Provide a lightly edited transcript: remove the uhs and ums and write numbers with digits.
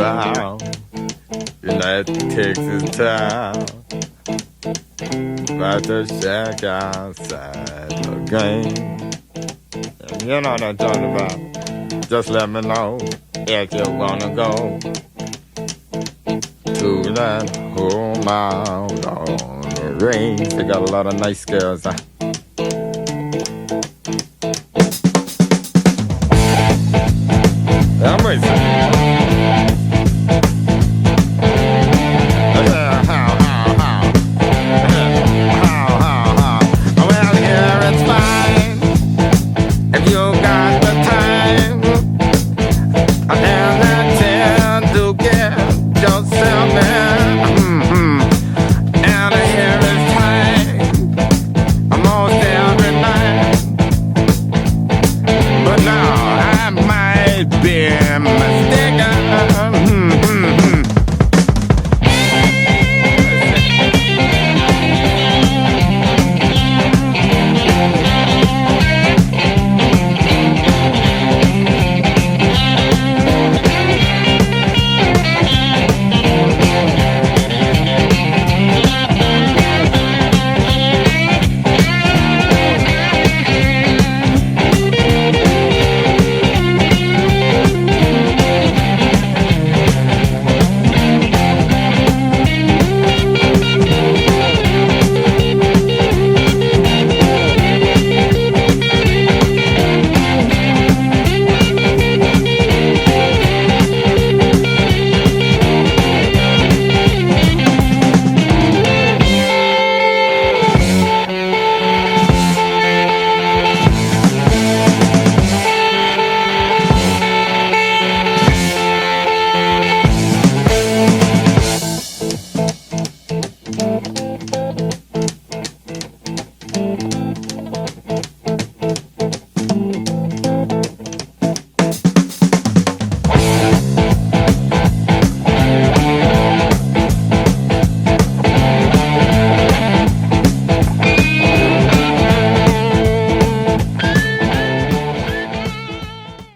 town, United Texas town, about to shack outside the game. You know what I'm talking about. Just let me know if you wanna go to that home out on the range. They got a lot of nice girls.